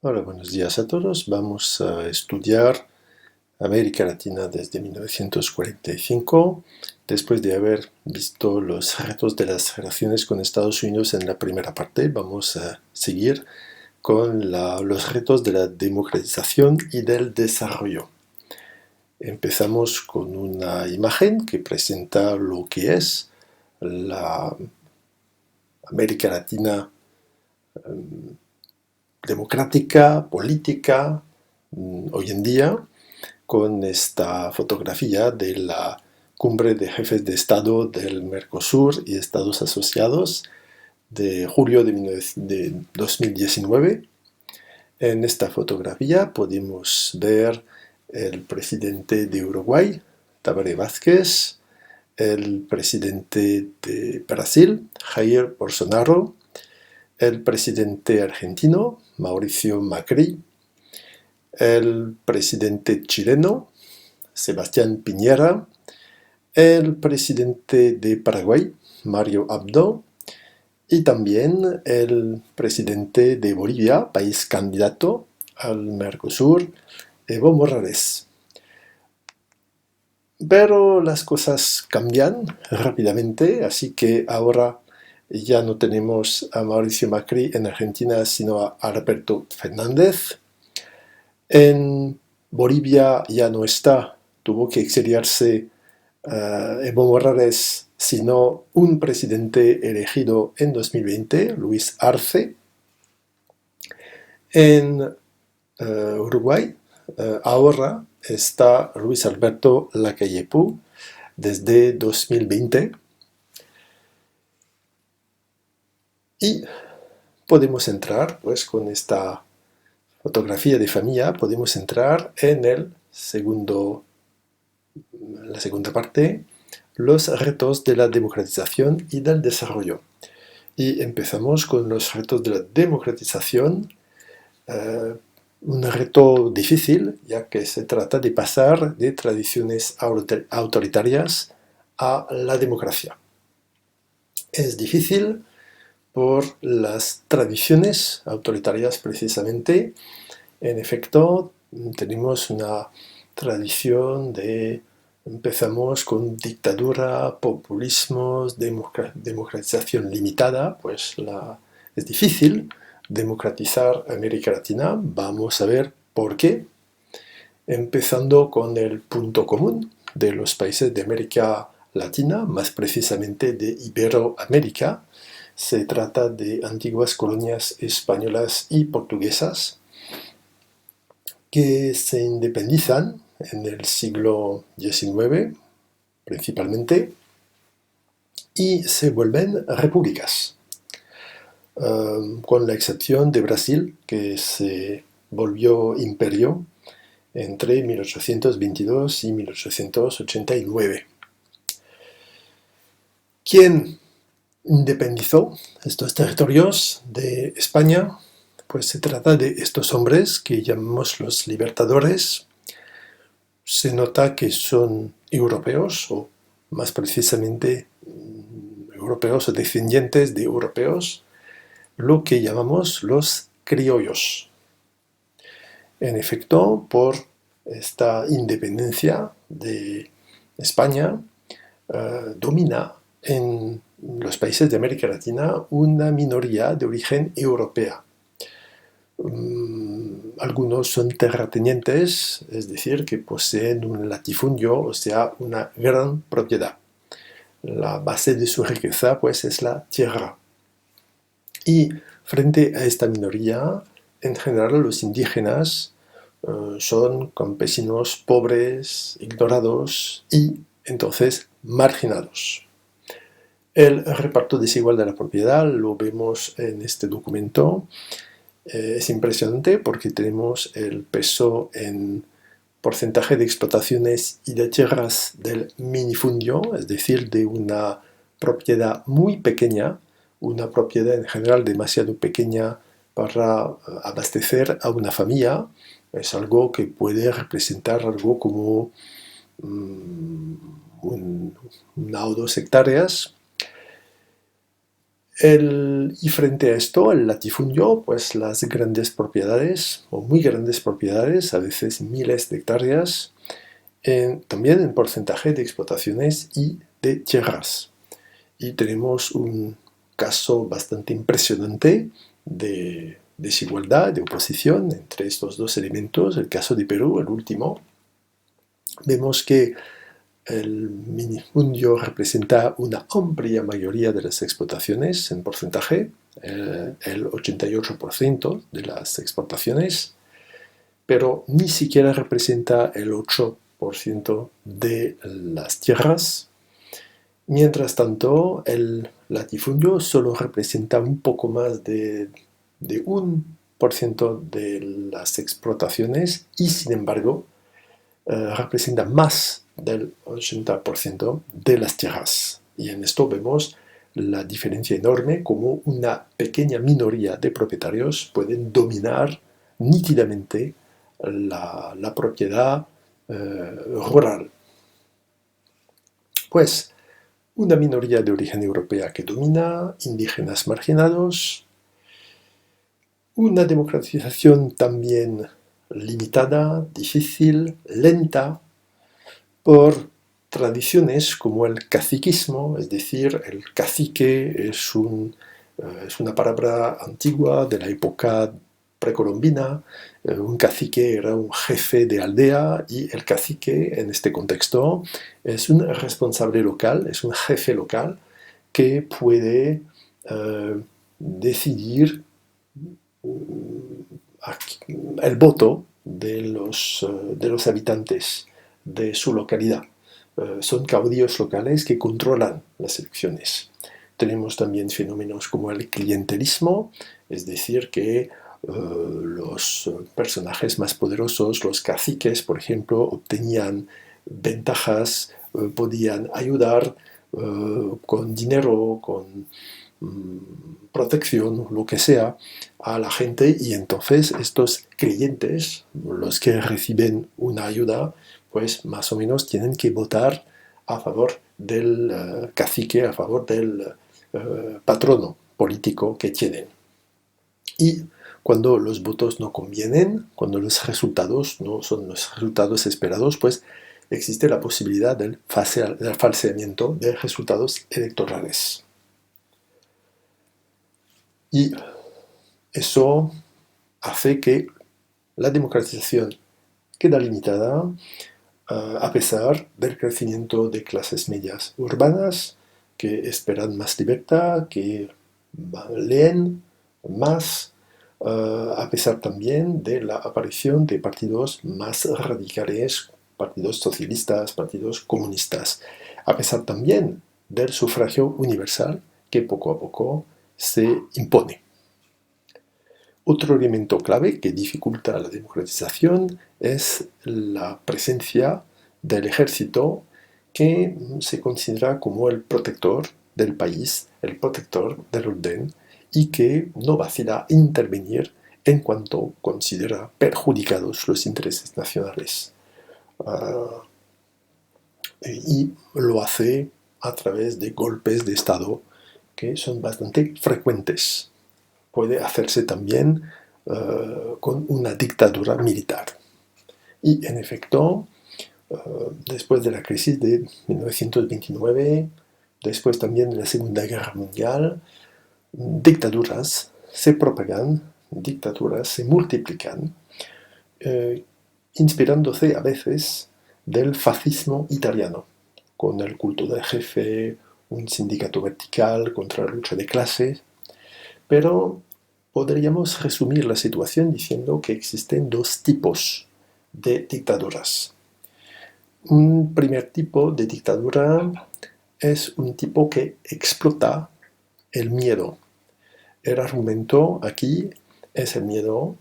Hola, buenos días a todos. Vamos a estudiar América Latina desde 1945, después de haber visto los retos de las relaciones con Estados Unidos en la primera parte. Vamos a seguir con los retos de la democratización y del desarrollo. Empezamos con una imagen que presenta lo que es la América Latina democrática, política, hoy en día, con esta fotografía de la cumbre de jefes de Estado del Mercosur y Estados Asociados de julio de 2019. En esta fotografía podemos ver el presidente de Uruguay, Tabaré Vázquez, el presidente de Brasil, Jair Bolsonaro, el presidente argentino, Mauricio Macri, el presidente chileno, Sebastián Piñera, el presidente de Paraguay, Mario Abdo, y también el presidente de Bolivia, país candidato al Mercosur, Evo Morales. Pero las cosas cambian rápidamente, así que ahora ya no tenemos a Mauricio Macri en Argentina, sino a Alberto Fernández. En Bolivia ya no está, tuvo que exiliarse Evo Morales, sino un presidente elegido en 2020, Luis Arce. En Uruguay ahora está Luis Alberto Lacalle Pou desde 2020 y podemos entrar, pues con esta fotografía de familia, podemos entrar en la segunda parte, los retos de la democratización y del desarrollo. Y empezamos con los retos de la democratización, eh, un reto difícil, ya que se trata de pasar de tradiciones autoritarias a la democracia. Es difícil por las tradiciones autoritarias precisamente. En efecto, tenemos una tradición de empezamos con dictadura, populismos, democratización limitada, pues es difícil democratizar América Latina. Vamos a ver por qué. Empezando con el punto común de los países de América Latina, más precisamente de Iberoamérica. Se trata de antiguas colonias españolas y portuguesas que se independizan en el siglo XIX principalmente y se vuelven repúblicas, con la excepción de Brasil, que se volvió imperio entre 1822 y 1889. ¿Quién independizó estos territorios de España? Pues se trata de estos hombres que llamamos los libertadores. Se nota que son europeos, o más precisamente europeos o descendientes de europeos, lo que llamamos los criollos. En efecto, por esta independencia de España, domina en los países de América Latina una minoría de origen europea. Algunos son terratenientes, es decir, que poseen un latifundio, o sea, una gran propiedad. La base de su riqueza, pues, es la tierra. Y frente a esta minoría, en general los indígenas son campesinos pobres, ignorados y entonces marginados. El reparto desigual de la propiedad lo vemos en este documento. Es impresionante porque tenemos el peso en porcentaje de explotaciones y de tierras del minifundio, es decir, de una propiedad muy pequeña, una propiedad en general demasiado pequeña para abastecer a una familia. Es algo que puede representar algo como una o dos hectáreas. Y frente a esto, el latifundio, pues las grandes propiedades, o muy grandes propiedades, a veces miles de hectáreas, también en porcentaje de explotaciones y de tierras. Y tenemos un caso bastante impresionante de desigualdad, de oposición entre estos dos elementos. El caso de Perú, el último, vemos que el minifundio representa una amplia mayoría de las explotaciones en porcentaje, el 88% de las exportaciones, pero ni siquiera representa el 8% de las tierras. Mientras tanto, el latifundio solo representa un poco más de 1% de las explotaciones y, sin embargo, representa más del 80% de las tierras. Y en esto vemos la diferencia enorme, como una pequeña minoría de propietarios pueden dominar nítidamente la propiedad rural. Pues una minoría de origen europea que domina, indígenas marginados, una democratización también limitada, difícil, lenta, por tradiciones como el caciquismo, es decir, el cacique es una palabra antigua de la época precolombina. Un cacique era un jefe de aldea y el cacique en este contexto es un responsable local, es un jefe local que puede decidir el voto de los habitantes de su localidad. Son caudillos locales que controlan las elecciones. Tenemos también fenómenos como el clientelismo, es decir, que los personajes más poderosos, los caciques, por ejemplo, obtenían ventajas, podían ayudar con dinero, con protección, lo que sea, a la gente, y entonces estos creyentes, los que reciben una ayuda, pues más o menos tienen que votar a favor del cacique, a favor del patrono político que tienen. Y cuando los votos no convienen, cuando los resultados no son los resultados esperados, pues existe la posibilidad del falseamiento de resultados electorales. Y eso hace que la democratización queda limitada a pesar del crecimiento de clases medias urbanas que esperan más libertad, que leen más, a pesar también de la aparición de partidos más radicales, partidos socialistas, partidos comunistas, a pesar también del sufragio universal que poco a poco se impone. Otro elemento clave que dificulta la democratización es la presencia del ejército, que se considera como el protector del país, el protector del orden, y que no vacila a intervenir en cuanto considera perjudicados los intereses nacionales. Y lo hace a través de golpes de Estado que son bastante frecuentes. Puede hacerse también con una dictadura militar. Y en efecto, después de la crisis de 1929, después también de la Segunda Guerra Mundial, dictaduras se propagan, dictaduras se multiplican, inspirándose a veces del fascismo italiano, con el culto del jefe, un sindicato vertical contra la lucha de clases, pero podríamos resumir la situación diciendo que existen dos tipos de dictaduras. Un primer tipo de dictadura es un tipo que explota el miedo. El argumento aquí es el miedo.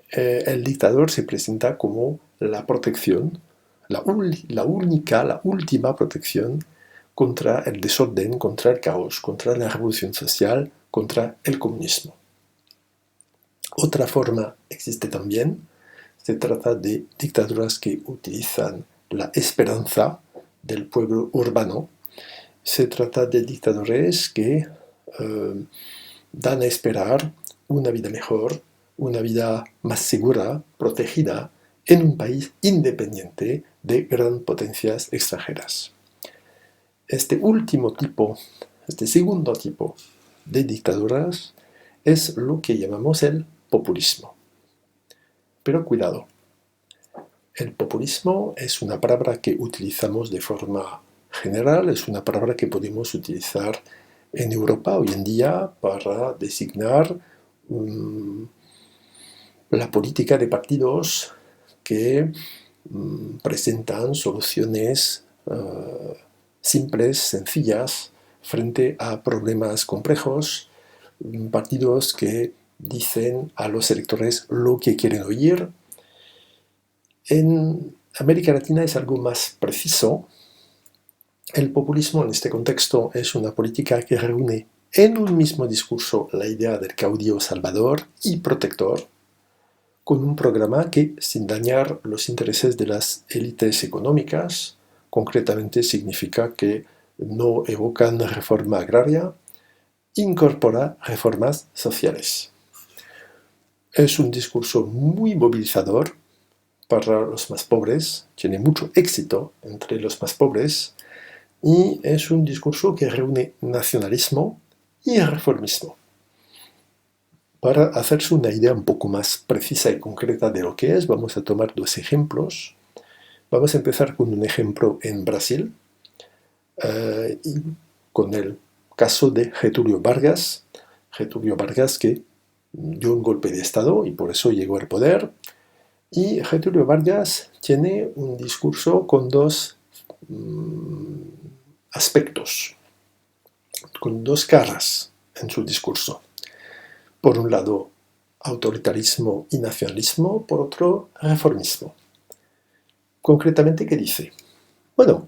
El dictador se presenta como la protección, la última protección contra el desorden, contra el caos, contra la revolución social, contra el comunismo. Otra forma existe también. Se trata de dictaduras que utilizan la esperanza del pueblo urbano. Se trata de dictadores que dan a esperar una vida mejor, una vida más segura, protegida, en un país independiente de grandes potencias extranjeras. Este segundo tipo de dictaduras es lo que llamamos el populismo. Pero cuidado, el populismo es una palabra que utilizamos de forma general, es una palabra que podemos utilizar en Europa hoy en día para designar la política de partidos que presentan soluciones simples, sencillas, frente a problemas complejos, partidos que dicen a los electores lo que quieren oír. En América Latina es algo más preciso. El populismo en este contexto es una política que reúne en un mismo discurso la idea del caudillo salvador y protector, con un programa que, sin dañar los intereses de las élites económicas, concretamente significa que no evocan reforma agraria, incorpora reformas sociales. Es un discurso muy movilizador para los más pobres, tiene mucho éxito entre los más pobres, y es un discurso que reúne nacionalismo y reformismo. Para hacerse una idea un poco más precisa y concreta de lo que es, vamos a tomar dos ejemplos. Vamos a empezar con un ejemplo en Brasil, y con el caso de Getúlio Vargas. Getúlio Vargas que dio un golpe de Estado y por eso llegó al poder. Y Getúlio Vargas tiene un discurso con dos aspectos, con dos caras en su discurso. Por un lado, autoritarismo y nacionalismo, por otro, reformismo. Concretamente, ¿qué dice? Bueno,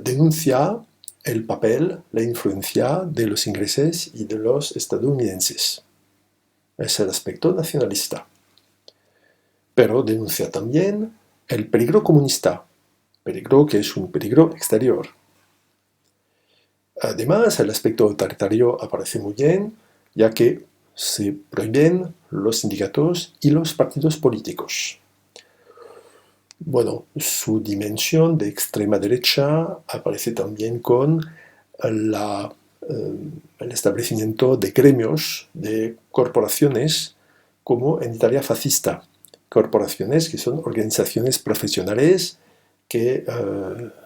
denuncia el papel, la influencia de los ingleses y de los estadounidenses. Es el aspecto nacionalista. Pero denuncia también el peligro comunista, peligro que es un peligro exterior. Además, el aspecto autoritario aparece muy bien, ya que se prohíben los sindicatos y los partidos políticos. Bueno, su dimensión de extrema derecha aparece también con el establecimiento de gremios, de corporaciones, como en Italia fascista. Corporaciones que son organizaciones profesionales que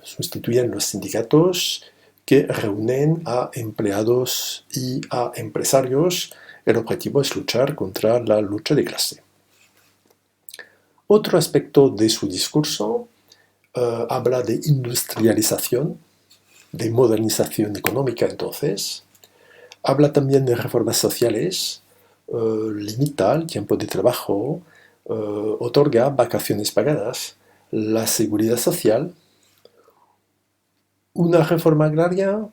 sustituyen los sindicatos, que reúnen a empleados y a empresarios. El objetivo es luchar contra la lucha de clase. Otro aspecto de su discurso habla de industrialización, de modernización económica entonces. Habla también de reformas sociales, limita el tiempo de trabajo, otorga vacaciones pagadas, la seguridad social. ¿Una reforma agraria?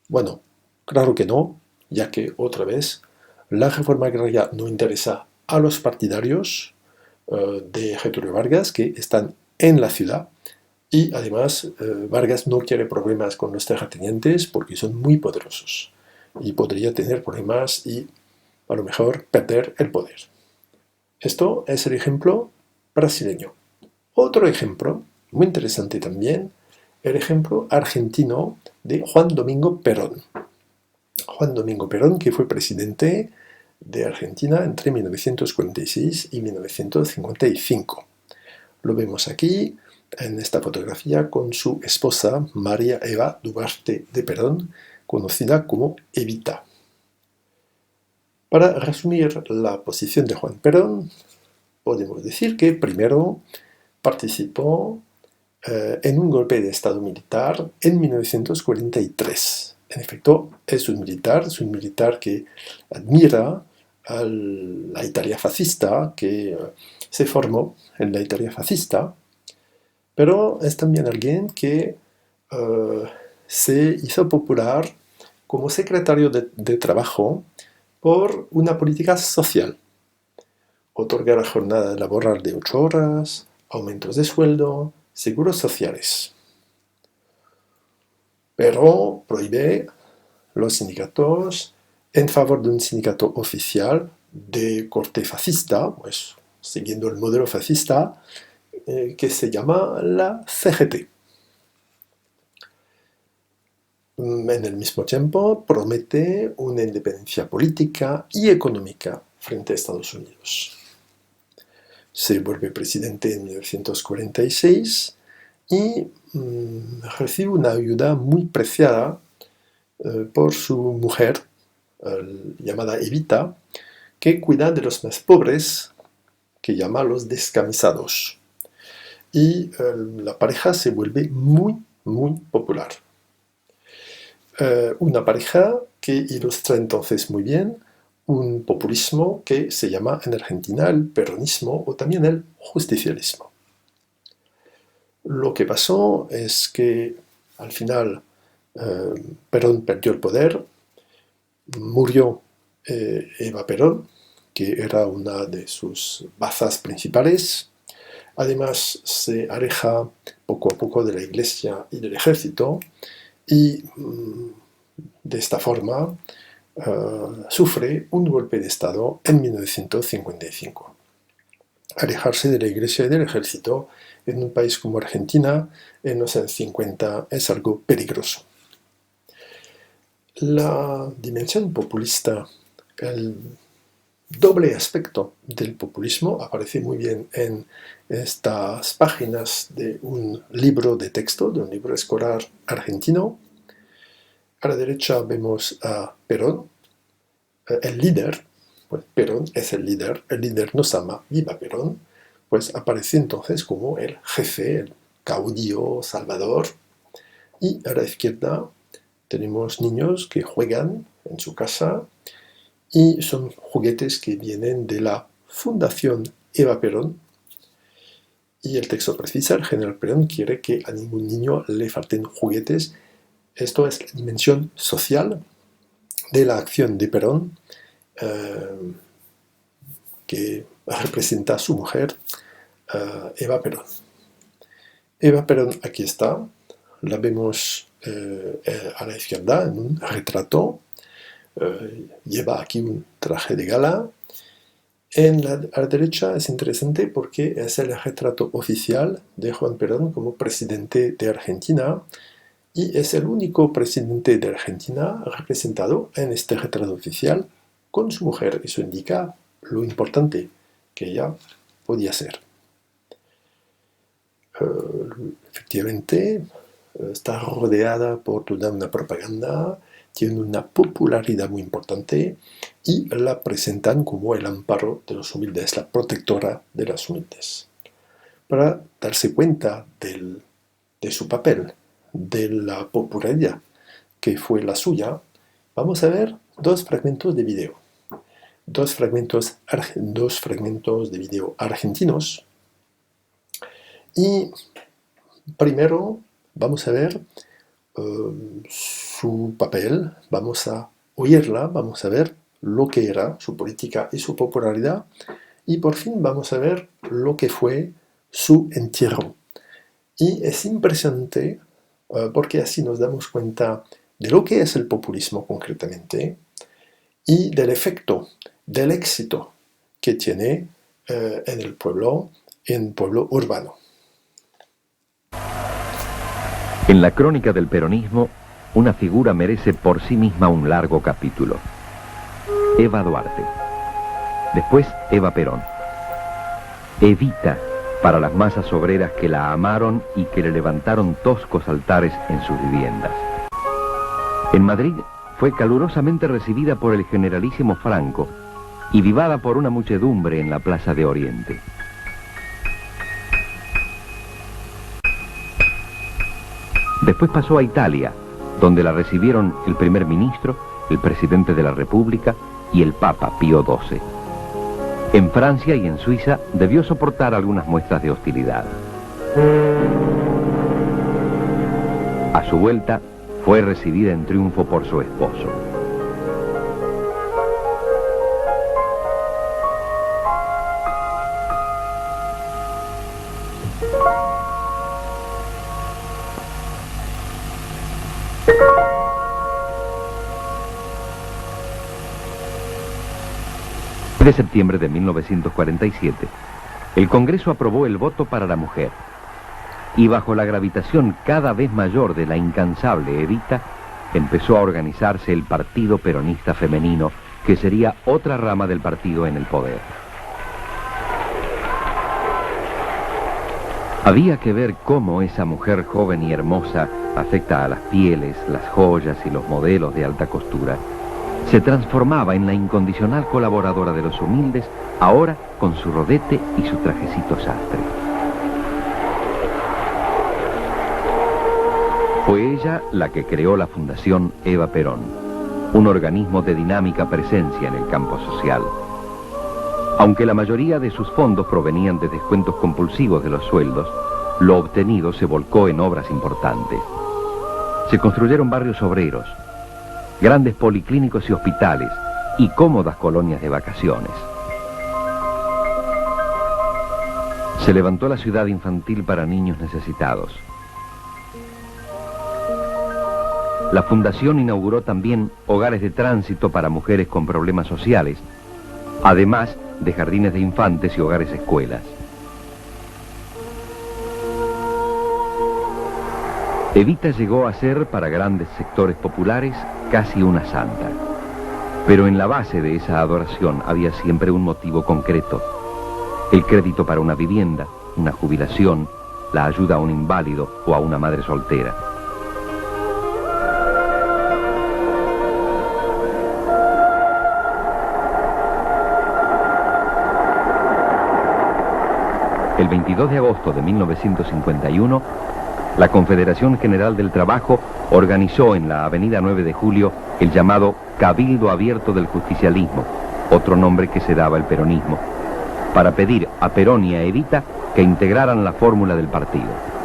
Bueno, claro que no, ya que, otra vez, la reforma agraria no interesa a los partidarios de Getúlio Vargas, que están en la ciudad, y además Vargas no quiere problemas con los terratenientes porque son muy poderosos, y podría tener problemas y a lo mejor perder el poder. Esto es el ejemplo brasileño. Otro ejemplo, muy interesante también, el ejemplo argentino de Juan Domingo Perón. Juan Domingo Perón, que fue presidente de Argentina entre 1946 y 1955. Lo vemos aquí, en esta fotografía, con su esposa María Eva Duarte de Perón, conocida como Evita. Para resumir la posición de Juan Perón, podemos decir que primero participó en un golpe de Estado militar en 1943. En efecto, es un militar que admira a la Italia fascista, que se formó en la Italia fascista, pero es también alguien que se hizo popular como secretario de Trabajo por una política social. Otorgar la jornada laboral de 8 horas, aumentos de sueldo, seguros sociales. Pero prohíbe los sindicatos en favor de un sindicato oficial de corte fascista, pues siguiendo el modelo fascista, que se llama la CGT. En el mismo tiempo promete una independencia política y económica frente a Estados Unidos. Se vuelve presidente en 1946 y recibe una ayuda muy preciada por su mujer, llamada Evita, que cuida de los más pobres, que llama los descamisados. Y la pareja se vuelve muy, muy popular. Una pareja que ilustra entonces muy bien un populismo que se llama en Argentina el peronismo o también el justicialismo. Lo que pasó es que al final Perón perdió el poder, murió Eva Perón, que era una de sus bazas principales. Además se aleja poco a poco de la iglesia y del ejército y de esta forma sufre un golpe de Estado en 1955. Alejarse de la iglesia y del ejército en un país como Argentina en los años 50 es algo peligroso. La dimensión populista, el doble aspecto del populismo aparece muy bien en estas páginas de un libro de texto, de un libro escolar argentino. A la derecha vemos a Perón, el líder, pues Perón es el líder nos ama, viva Perón, pues aparece entonces como el jefe, el caudillo, salvador. Y a la izquierda tenemos niños que juegan en su casa y son juguetes que vienen de la Fundación Eva Perón. Y el texto precisa, el general Perón quiere que a ningún niño le falten juguetes. Esto es la dimensión social de la acción de Perón, que representa a su mujer, Eva Perón. Eva Perón aquí está, la vemos a la izquierda en un retrato, lleva aquí un traje de gala. A la derecha es interesante porque es el retrato oficial de Juan Perón como presidente de Argentina y es el único presidente de Argentina representado en este retrato oficial con su mujer. Eso indica lo importante que ella podía ser. Efectivamente, está rodeada por toda una propaganda, tiene una popularidad muy importante y la presentan como el amparo de los humildes, la protectora de los humildes. Para darse cuenta de su papel, de la popularidad que fue la suya, vamos a ver dos fragmentos de video. Dos fragmentos de video argentinos. Y primero vamos a ver su papel, vamos a oírla, vamos a ver lo que era su política y su popularidad, y por fin vamos a ver lo que fue su entierro. Y es impresionante porque así nos damos cuenta de lo que es el populismo concretamente y del efecto, del éxito que tiene en el pueblo urbano. En la crónica del peronismo, una figura merece por sí misma un largo capítulo. Eva Duarte. Después Eva Perón. Evita, para las masas obreras que la amaron y que le levantaron toscos altares en sus viviendas. En Madrid fue calurosamente recibida por el generalísimo Franco y vivada por una muchedumbre en la Plaza de Oriente. Después pasó a Italia, donde la recibieron el primer ministro, el presidente de la República y el Papa Pío XII. En Francia y en Suiza debió soportar algunas muestras de hostilidad. A su vuelta, fue recibida en triunfo por su esposo. de septiembre de 1947, el Congreso aprobó el voto para la mujer. Y bajo la gravitación cada vez mayor de la incansable Evita, empezó a organizarse el Partido Peronista Femenino, que sería otra rama del partido en el poder. Había que ver cómo esa mujer joven y hermosa, afecta a las pieles, las joyas y los modelos de alta costura, se transformaba en la incondicional colaboradora de los humildes, ahora con su rodete y su trajecito sastre. Fue ella la que creó la Fundación Eva Perón, un organismo de dinámica presencia en el campo social. Aunque la mayoría de sus fondos provenían de descuentos compulsivos de los sueldos, lo obtenido se volcó en obras importantes. Se construyeron barrios obreros, grandes policlínicos y hospitales, y cómodas colonias de vacaciones. Se levantó la ciudad infantil para niños necesitados. La fundación inauguró también hogares de tránsito para mujeres con problemas sociales, además de jardines de infantes y hogares escuelas. Evita llegó a ser, para grandes sectores populares, casi una santa. Pero en la base de esa adoración había siempre un motivo concreto: el crédito para una vivienda, una jubilación, la ayuda a un inválido o a una madre soltera. El 22 de agosto de 1951, la Confederación General del Trabajo organizó en la avenida 9 de Julio el llamado Cabildo Abierto del Justicialismo, otro nombre que se daba el peronismo, para pedir a Perón y a Evita que integraran la fórmula del partido.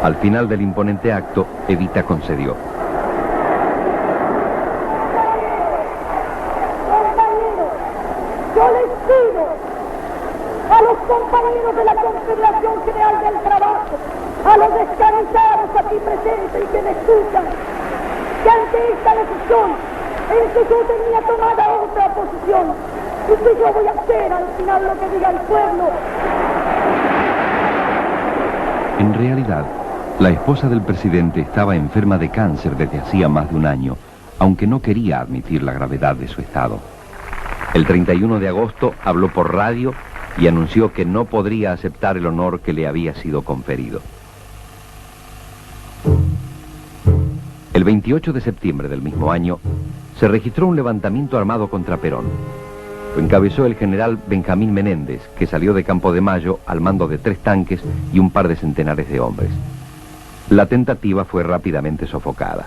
Al final del imponente acto, Evita concedió. Compañeros, yo les pido a los compañeros de la Confederación General del Trabajo, a los descansados aquí presentes y que me escuchan, que ante esta decisión, en que yo tenía tomada otra posición, y que yo voy a hacer al final lo que diga el pueblo. En realidad, la esposa del presidente estaba enferma de cáncer desde hacía más de un año, aunque no quería admitir la gravedad de su estado. El 31 de agosto habló por radio y anunció que no podría aceptar el honor que le había sido conferido. El 28 de septiembre del mismo año, se registró un levantamiento armado contra Perón. Lo encabezó el general Benjamín Menéndez, que salió de Campo de Mayo al mando de 3 tanques y un par de centenares de hombres. La tentativa fue rápidamente sofocada.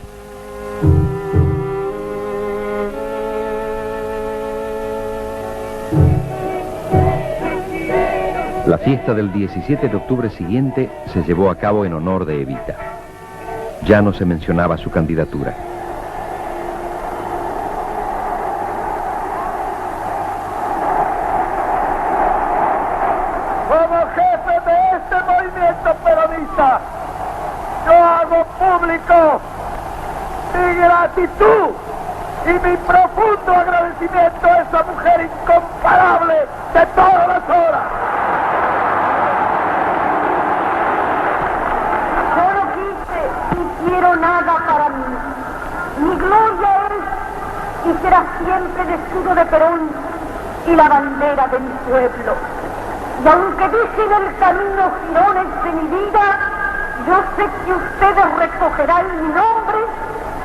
La fiesta del 17 de octubre siguiente se llevó a cabo en honor de Evita. Ya no se mencionaba su candidatura. Como jefe de este movimiento peronista, yo hago público mi gratitud y mi profundo agradecimiento a esa mujer incomparable de todas las horas. Yo no quise ni quiero nada para mí. Mi gloria es y será siempre el escudo de Perón y la bandera de mi pueblo. Y aunque dejen el camino jirones de mi vida, yo sé que ustedes recogerán mi nombre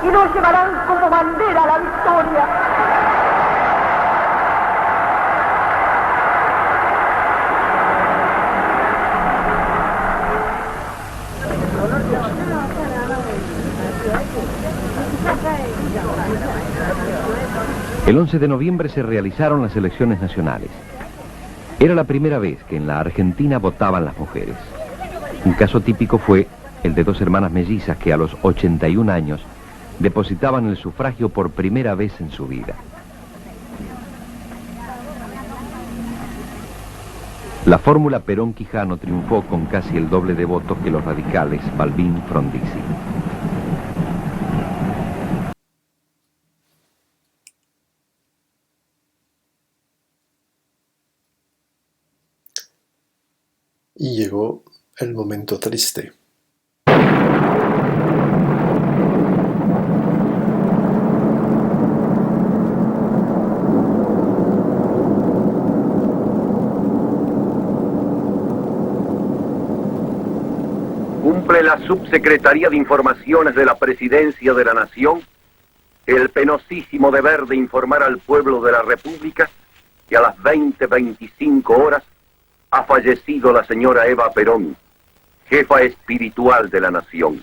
y lo llevarán como bandera a la victoria. El 11 de noviembre se realizaron las elecciones nacionales. Era la primera vez que en la Argentina votaban las mujeres. Un caso típico fue el de dos hermanas mellizas que a los 81 años depositaban el sufragio por primera vez en su vida. La fórmula Perón-Quijano triunfó con casi el doble de votos que los radicales Balbín-Frondizi. Y llegó el momento triste. Cumple la Subsecretaría de Informaciones de la Presidencia de la Nación el penosísimo deber de informar al pueblo de la República que a las 20:25 horas ha fallecido la señora Eva Perón, jefa espiritual de la nación.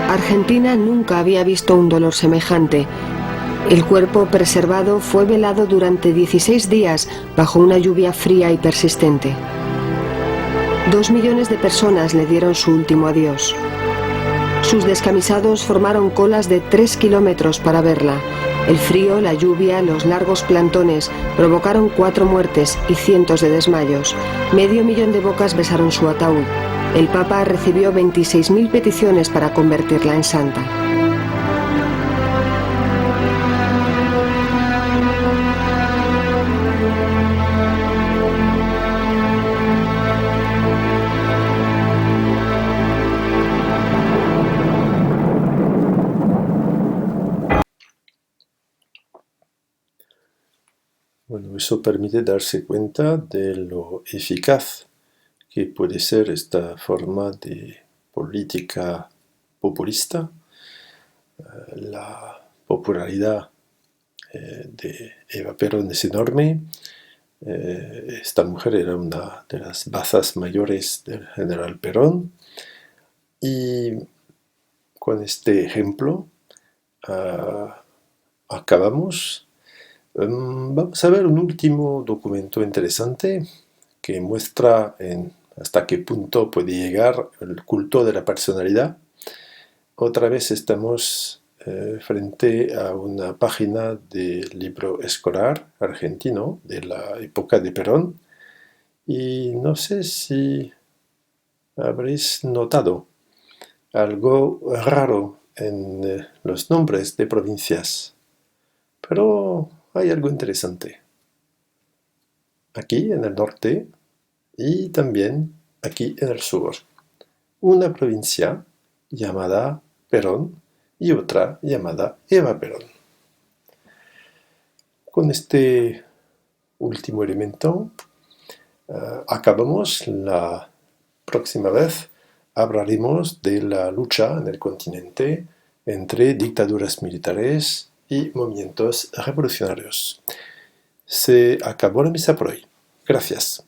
Argentina nunca había visto un dolor semejante. El cuerpo preservado fue velado durante 16 días bajo una lluvia fría y persistente. 2 millones de personas le dieron su último adiós. Sus descamisados formaron colas de 3 kilómetros para verla. El frío, la lluvia, los largos plantones provocaron 4 muertes y cientos de desmayos. 500.000 de bocas besaron su ataúd. El Papa recibió 26.000 peticiones para convertirla en santa. Bueno, eso permite darse cuenta de lo eficaz que puede ser esta forma de política populista. La popularidad de Eva Perón es enorme. Esta mujer era una de las bazas mayores del general Perón. Y con este ejemplo acabamos. Vamos a ver un último documento interesante que muestra hasta qué punto puede llegar el culto de la personalidad. Otra vez estamos frente a una página del libro escolar argentino de la época de Perón, y no sé si habréis notado algo raro en los nombres de provincias, pero hay algo interesante. Aquí en el norte y también aquí en el sur. Una provincia llamada Perón y otra llamada Eva Perón. Con este último elemento acabamos. La próxima vez hablaremos de la lucha en el continente entre dictaduras militares y movimientos revolucionarios. Se acabó la misa por hoy. Gracias.